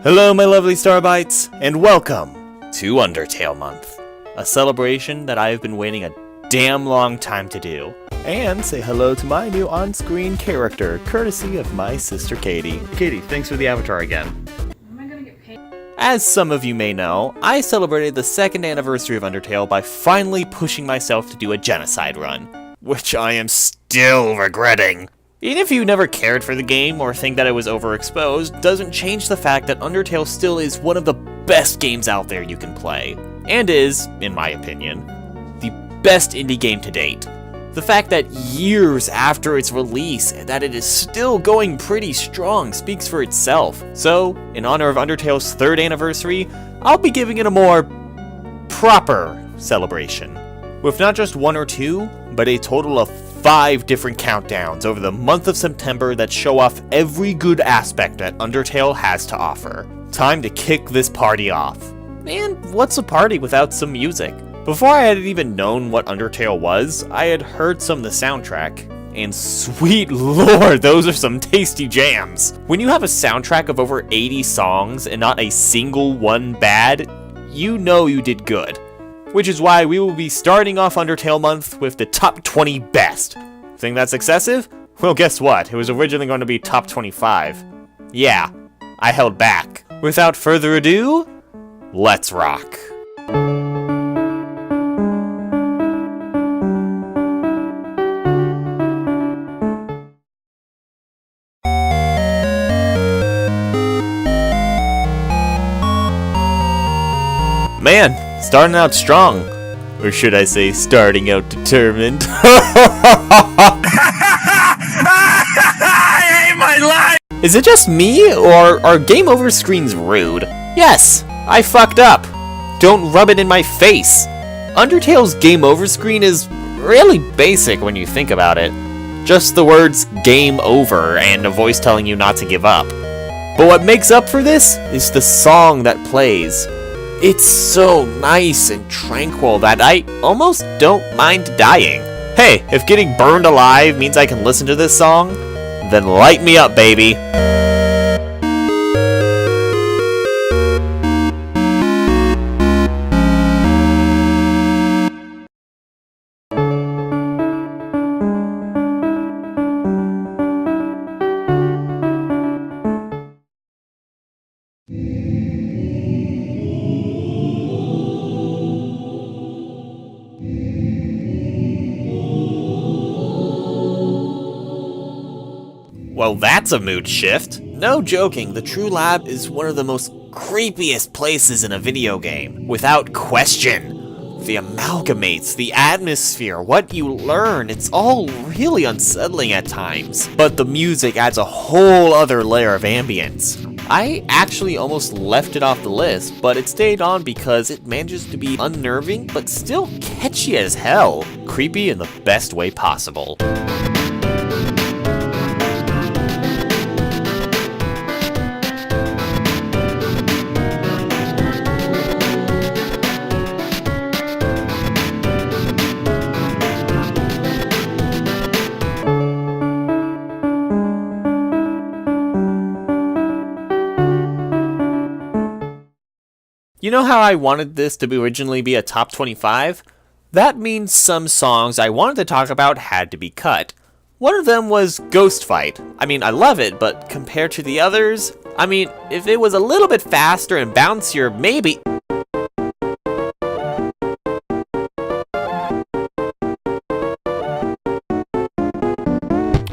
Hello my lovely Starbites, and welcome to Undertale Month, a celebration that I have been waiting a damn long time to do. And say hello to my new on-screen character, courtesy of my sister Katie. Katie, thanks for the avatar again. Am I gonna get paid? As some of you may know, I celebrated the second anniversary of Undertale by finally pushing myself to do a genocide run, which I am still regretting. Even if you never cared for the game or think that it was overexposed, doesn't change the fact that Undertale still is one of the best games out there you can play, and is, in my opinion, the best indie game to date. The fact that years after its release, that it is still going pretty strong speaks for itself. So, in honor of Undertale's 3rd anniversary, I'll be giving it a more proper celebration, with not just 1 or 2, but a total of 5 different countdowns over the month of September that show off every good aspect that Undertale has to offer. Time to kick this party off. And what's a party without some music? Before I had even known what Undertale was, I had heard some of the soundtrack. And sweet lord, those are some tasty jams. When you have a soundtrack of over 80 songs and not a single one bad, you know you did good. Which is why we will be starting off Undertale Month with the top 20 best. Think that's excessive? Well, guess what? It was originally going to be top 25. Yeah, I held back. Without further ado, let's rock. Man, starting out strong. Or should I say, starting out determined. I hate my life! Is it just me, or are game over screens rude? Yes, I fucked up. Don't rub it in my face. Undertale's game over screen is really basic when you think about it. Just the words game over and a voice telling you not to give up. But what makes up for this is the song that plays. It's so nice and tranquil that I almost don't mind dying. Hey, if getting burned alive means I can listen to this song, then light me up, baby. Well, that's a mood shift. No joking, the True Lab is one of the most creepiest places in a video game, without question. The amalgamates, the atmosphere, what you learn, it's all really unsettling at times. But the music adds a whole other layer of ambience. I actually almost left it off the list, but it stayed on because it manages to be unnerving, but still catchy as hell. Creepy in the best way possible. You know how I wanted this to originally be a top 25? That means some songs I wanted to talk about had to be cut. One of them was Ghost Fight. I mean, I love it, but compared to the others, I mean, if it was a little bit faster and bouncier, maybe...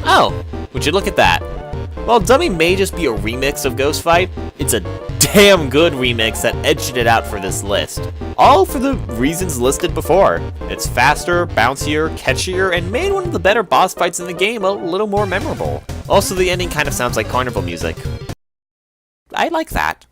Oh, would you look at that? While Dummy may just be a remix of Ghost Fight, it's a damn good remix that edged it out for this list. All for the reasons listed before. It's faster, bouncier, catchier, and made one of the better boss fights in the game a little more memorable. Also, the ending kind of sounds like carnival music. I like that.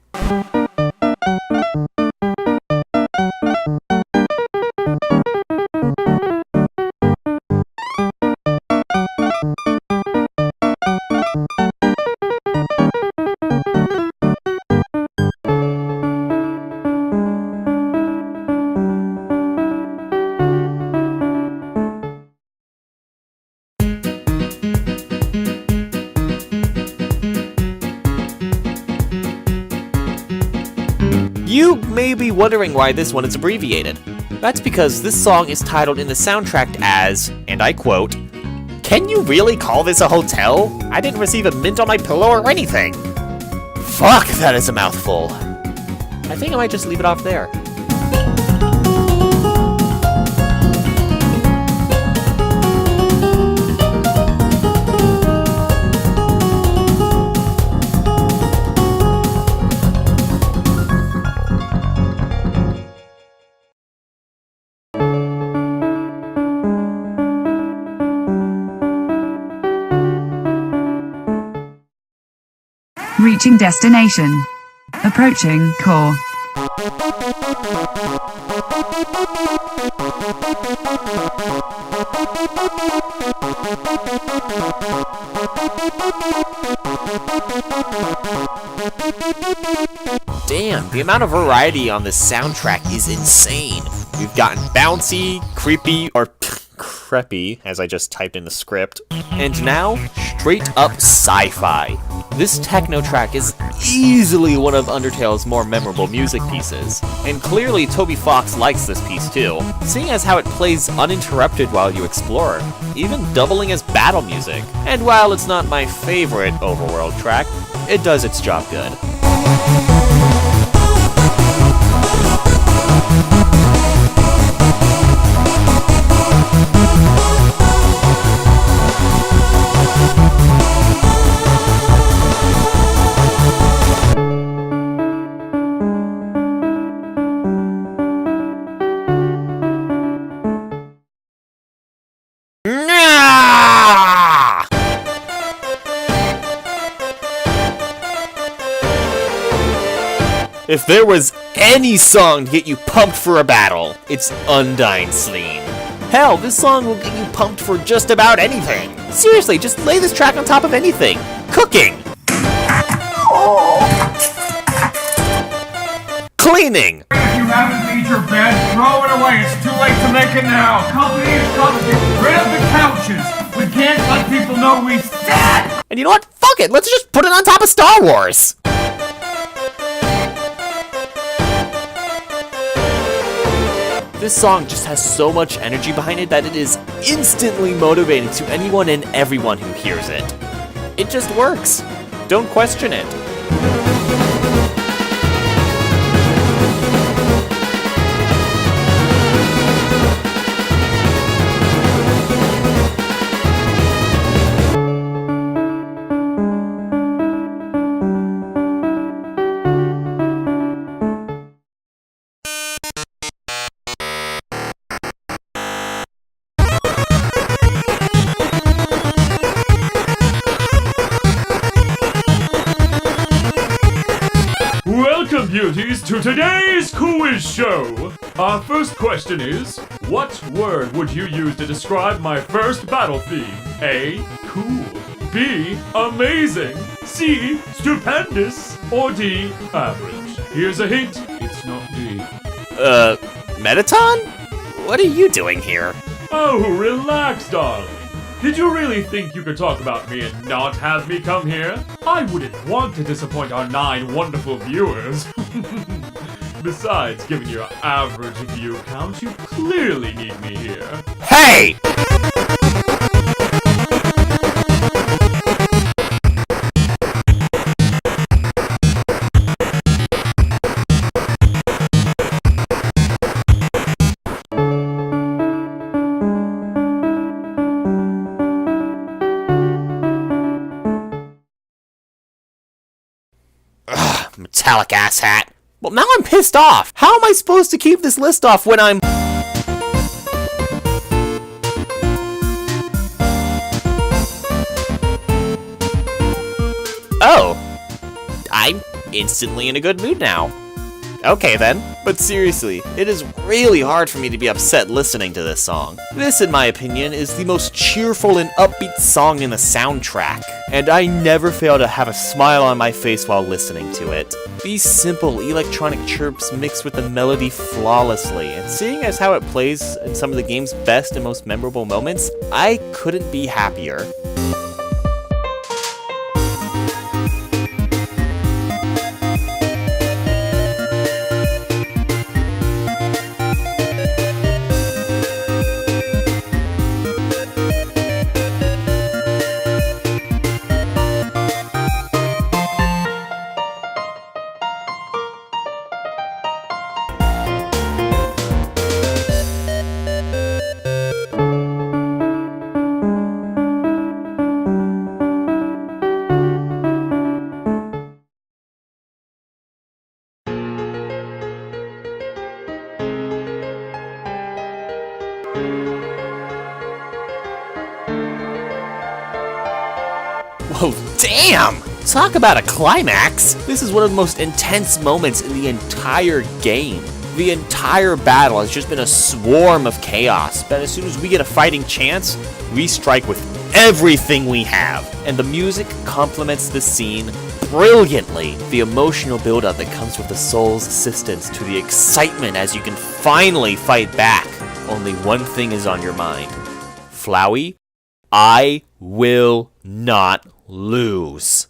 You may be wondering why this one is abbreviated. That's because this song is titled in the soundtrack as, and I quote, "Can you really call this a hotel? I didn't receive a mint on my pillow or anything." Fuck, that is a mouthful. I think I might just leave it off there. Reaching destination. Approaching core. Damn, the amount of variety on this soundtrack is insane. We've gotten bouncy, creepy, or creepy, as I just typed in the script, and now, straight up sci-fi. This techno track is easily one of Undertale's more memorable music pieces, and clearly Toby Fox likes this piece too, seeing as how it plays uninterrupted while you explore, even doubling as battle music. And while it's not my favorite overworld track, it does its job good. If there was any song to get you pumped for a battle, it's Undying Sleep. Hell, this song will get you pumped for just about anything. Seriously, just lay this track on top of anything. Cooking. Cleaning. If you haven't made your bed, throw it away. It's too late to make it now. Company is coming. Get rid of the couches. We can't let people know we stand. And you know what? Fuck it. Let's just put it on top of Star Wars. This song just has so much energy behind it that it is instantly motivating to anyone and everyone who hears it. It just works. Don't question it. Welcome, beauties, to today's quiz show. Our first question is, what word would you use to describe my first battle theme? A, cool. B, amazing. C, stupendous. Or D, average. Here's a hint, it's not D. Mettaton? What are you doing here? Oh, relax, darling. Did you really think you could talk about me and not have me come here? I wouldn't want to disappoint our 9 wonderful viewers. Besides, given your average view count, you clearly need me here. Hey! Metallic asshat. Well, now I'm pissed off. How am I supposed to keep this list off when I'm... Oh. I'm instantly in a good mood now. Okay then, but seriously, it is really hard for me to be upset listening to this song. This, in my opinion, is the most cheerful and upbeat song in the soundtrack, and I never fail to have a smile on my face while listening to it. These simple electronic chirps mix with the melody flawlessly, and seeing as how it plays in some of the game's best and most memorable moments, I couldn't be happier. Whoa, damn! Talk about a climax! This is one of the most intense moments in the entire game. The entire battle has just been a swarm of chaos, but as soon as we get a fighting chance, we strike with everything we have. And the music complements the scene brilliantly. The emotional buildup that comes with the soul's assistance to the excitement as you can finally fight back. Only one thing is on your mind. Flowey, I will not lose.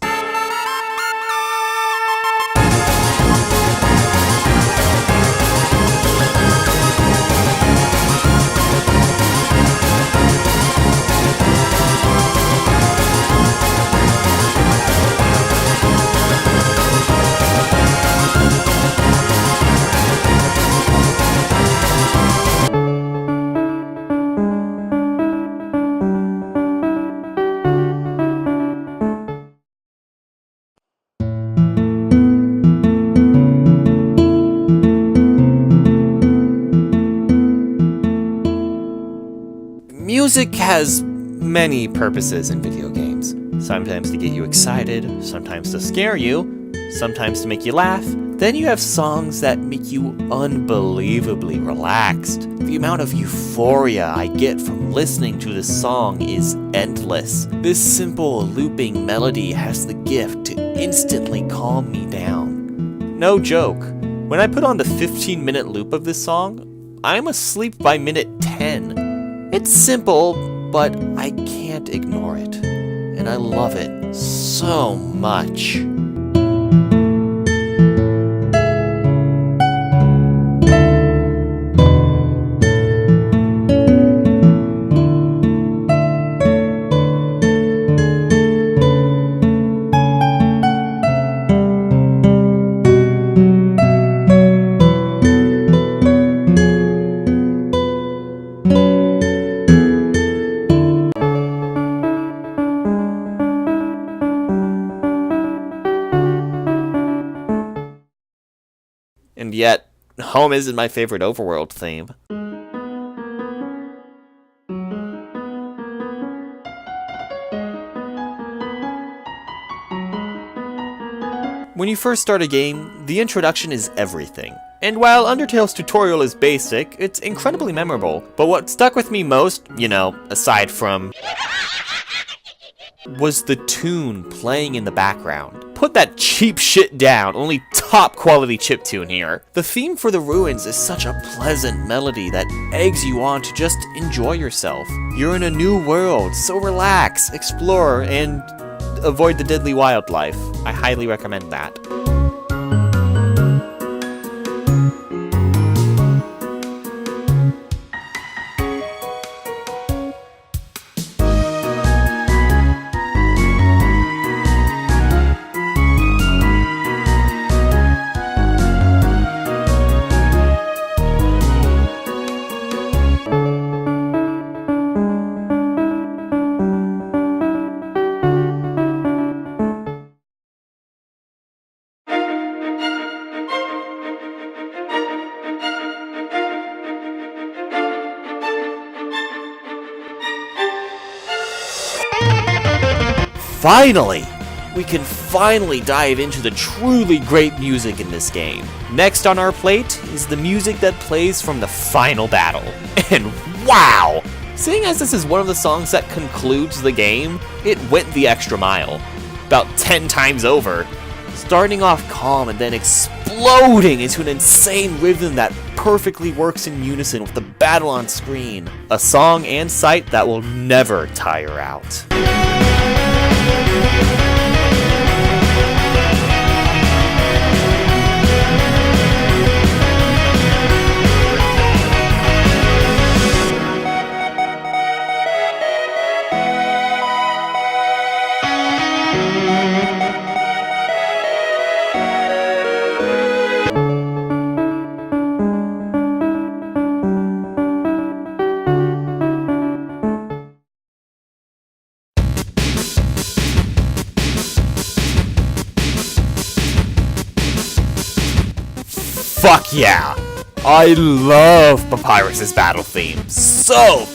Music has many purposes in video games. Sometimes to get you excited, sometimes to scare you, sometimes to make you laugh. Then you have songs that make you unbelievably relaxed. The amount of euphoria I get from listening to this song is endless. This simple looping melody has the gift to instantly calm me down. No joke, when I put on the 15-minute loop of this song, I'm asleep by minute 10. It's simple, but I can't ignore it, and I love it so much. And yet, home isn't my favorite overworld theme. When you first start a game, the introduction is everything. And while Undertale's tutorial is basic, it's incredibly memorable. But what stuck with me most, aside from was the tune playing in the background. Put that cheap shit down, only top quality chiptune here. The theme for the ruins is such a pleasant melody that eggs you on to just enjoy yourself. You're in a new world, so relax, explore, and avoid the deadly wildlife. I highly recommend that. Finally! We can finally dive into the truly great music in this game. Next on our plate is the music that plays from the final battle. And wow! Seeing as this is one of the songs that concludes the game, it went the extra mile. About 10 times over. Starting off calm and then exploding into an insane rhythm that perfectly works in unison with the battle on screen. A song and sight that will never tire out. Fuck yeah! I love Papyrus's battle theme. So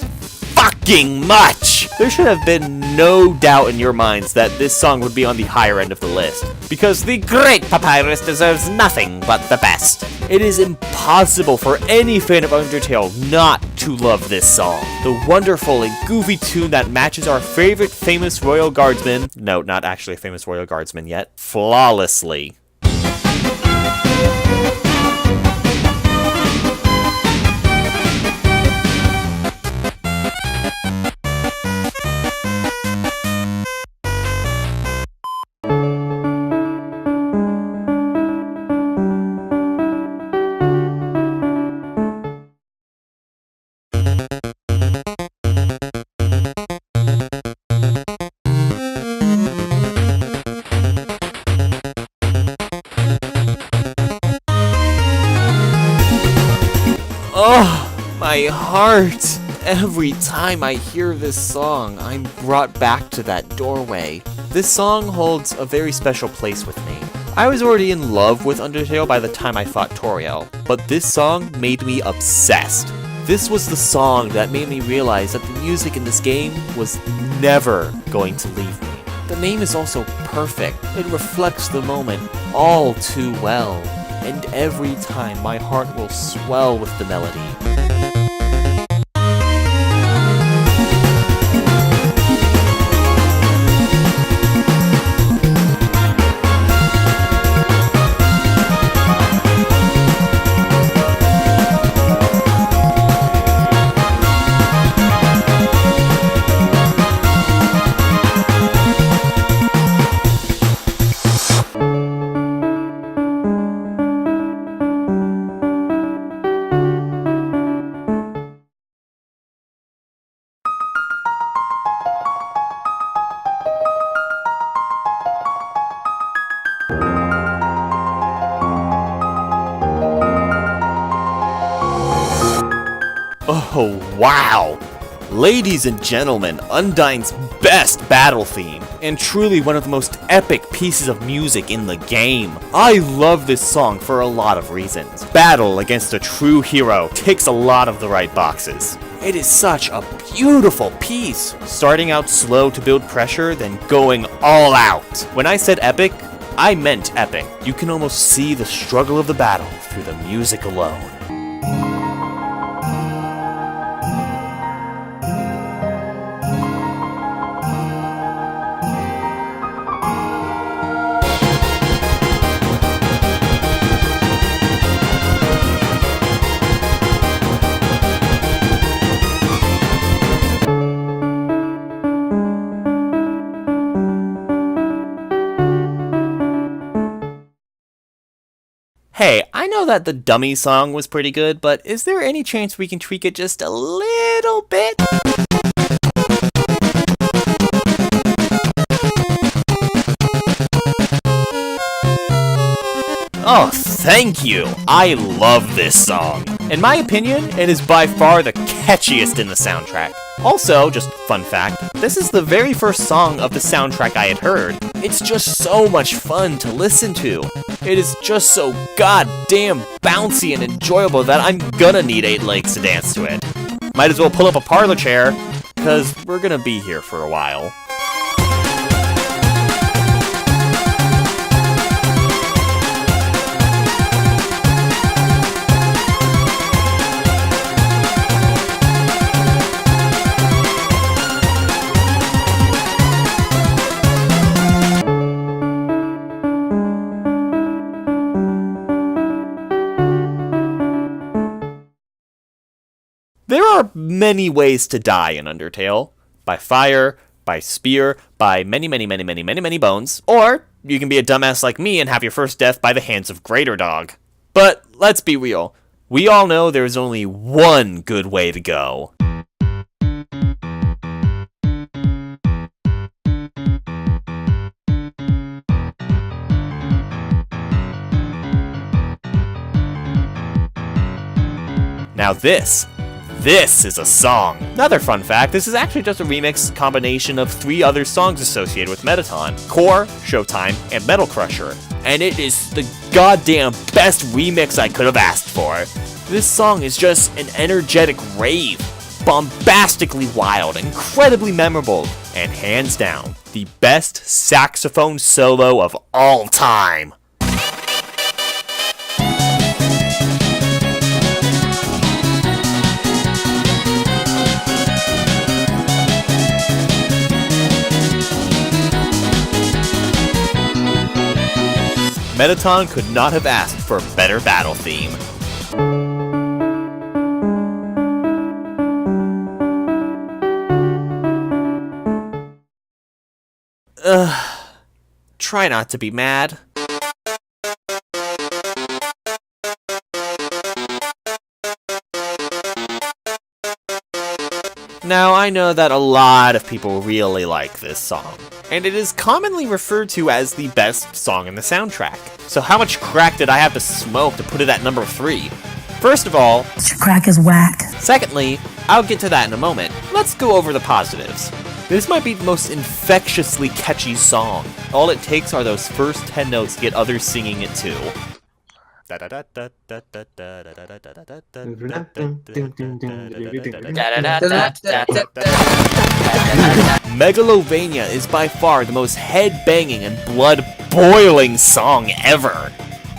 fucking much! There should have been no doubt in your minds that this song would be on the higher end of the list, because the great Papyrus deserves nothing but the best. It is impossible for any fan of Undertale not to love this song. The wonderful and goofy tune that matches our favorite famous royal guardsman, no, not actually a famous royal guardsman yet, flawlessly. Oh, my heart! Every time I hear this song, I'm brought back to that doorway. This song holds a very special place with me. I was already in love with Undertale by the time I fought Toriel, but this song made me obsessed. This was the song that made me realize that the music in this game was never going to leave me. The name is also perfect. It reflects the moment all too well. And every time my heart will swell with the melody. Oh, wow! Ladies and gentlemen, Undyne's best battle theme, and truly one of the most epic pieces of music in the game. I love this song for a lot of reasons. Battle against a true hero ticks a lot of the right boxes. It is such a beautiful piece, starting out slow to build pressure, then going all out. When I said epic, I meant epic. You can almost see the struggle of the battle through the music alone. Hey, I know that the dummy song was pretty good, but is there any chance we can tweak it just a little bit? Oh, thank you! I love this song. In my opinion, it is by far the catchiest in the soundtrack. Also, just fun fact, this is the very first song of the soundtrack I had heard. It's just so much fun to listen to. It is just so goddamn bouncy and enjoyable that I'm gonna need 8 legs to dance to it. Might as well pull up a parlor chair, cause we're gonna be here for a while. There are many ways to die in Undertale. By fire, by spear, by many bones, or you can be a dumbass like me and have your first death by the hands of Greater Dog. But let's be real. We all know there's only one good way to go. Now this is a song. Another fun fact, this is actually just a remix combination of 3 other songs associated with Mettaton: Core, Showtime, and Metal Crusher. And it is the goddamn best remix I could have asked for. This song is just an energetic rave. bombastically wild, incredibly memorable, and hands down, the best saxophone solo of all time. Mettaton could not have asked for a better battle theme. Try not to be mad. Now, I know that a lot of people really like this song, and it is commonly referred to as the best song in the soundtrack. So how much crack did I have to smoke to put it at number 3? First of all, your crack is whack. Secondly, I'll get to that in a moment. Let's go over the positives. This might be the most infectiously catchy song. All it takes are those first 10 notes to get others singing it too. Megalovania is by far the most head-banging and blood-boiling song ever.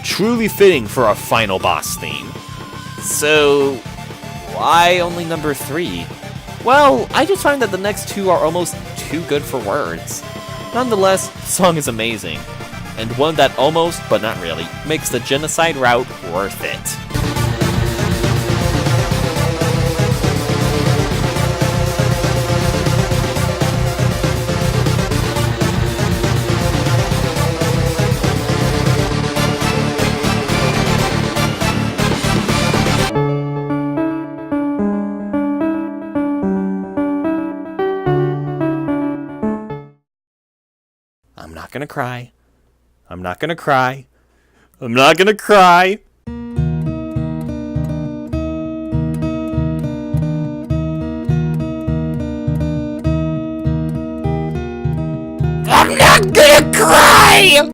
Truly fitting for a final boss theme. So, why only number 3? Well, I just find that the next 2 are almost too good for words. Nonetheless, the song is amazing, and one that almost, but not really, makes the genocide route worth it. I'm not gonna cry. I'm not gonna cry. I'm not gonna cry. I'm not gonna cry!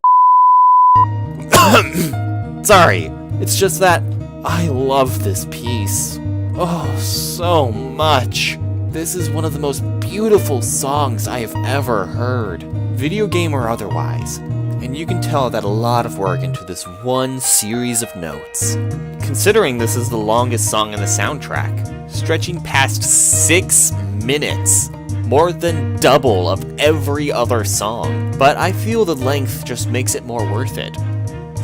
Sorry, it's just that I love this piece. Oh, so much. This is one of the most beautiful songs I have ever heard, video game or otherwise. And you can tell that a lot of work into this one series of notes. Considering this is the longest song in the soundtrack, stretching past 6 minutes, more than double of every other song. But I feel the length just makes it more worth it.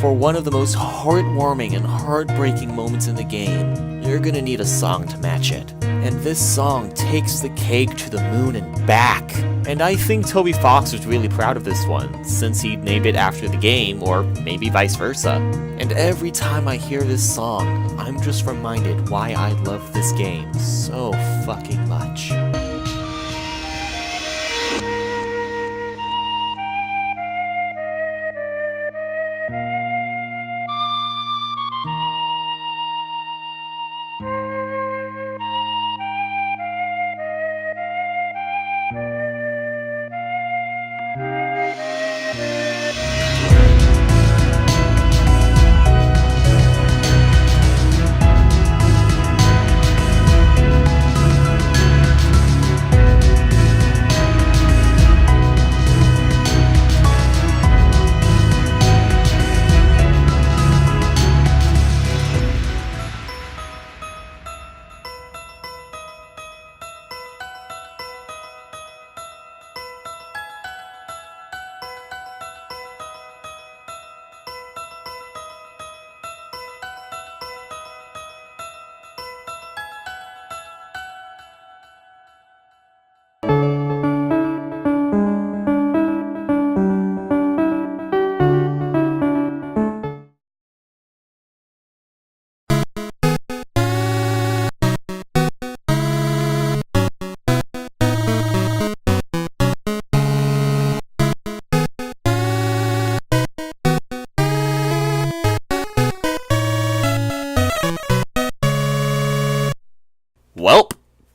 For one of the most heartwarming and heartbreaking moments in the game, you're gonna need a song to match it. And this song takes the cake to the moon and back. And I think Toby Fox was really proud of this one, since he named it after the game, or maybe vice versa. And every time I hear this song, I'm just reminded why I love this game so fucking much. Welp,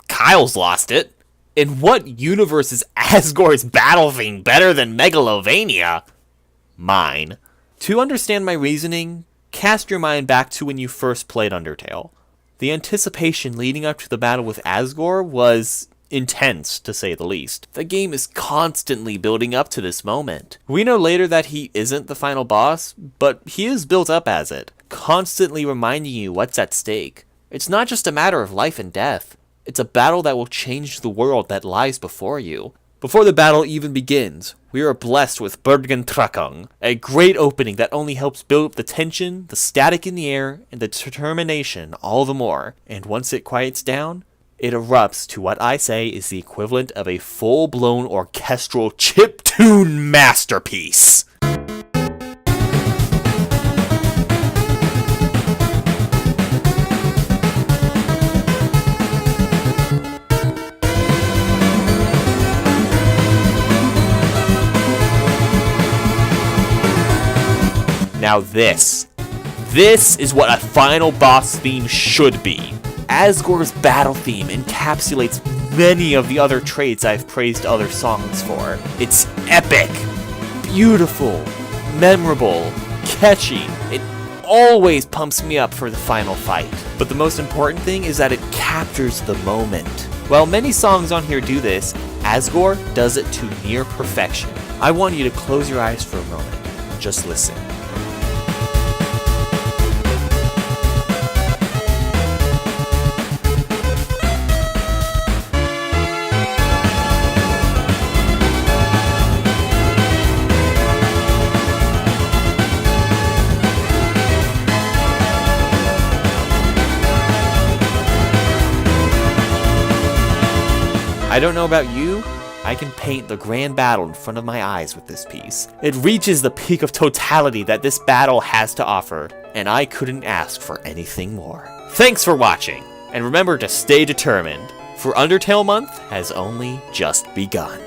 Kyle's lost it. In what universe is Asgore's battle theme better than Megalovania? Mine. To understand my reasoning, cast your mind back to when you first played Undertale. The anticipation leading up to the battle with Asgore was intense, to say the least. The game is constantly building up to this moment. We know later that he isn't the final boss, but he is built up as it, constantly reminding you what's at stake. It's not just a matter of life and death. It's a battle that will change the world that lies before you. Before the battle even begins, we are blessed with Bergen-Trakung, a great opening that only helps build up the tension, the static in the air, and the determination all the more. And once it quiets down, it erupts to what I say is the equivalent of a full-blown orchestral chiptune masterpiece. Now this is what a final boss theme should be. Asgore's battle theme encapsulates many of the other traits I've praised other songs for. It's epic, beautiful, memorable, catchy. It always pumps me up for the final fight. But the most important thing is that it captures the moment. While many songs on here do this, Asgore does it to near perfection. I want you to close your eyes for a moment. Just listen. I don't know about you, I can paint the grand battle in front of my eyes with this piece. It reaches the peak of totality that this battle has to offer, and I couldn't ask for anything more. Thanks for watching, and remember to stay determined, for Undertale Month has only just begun.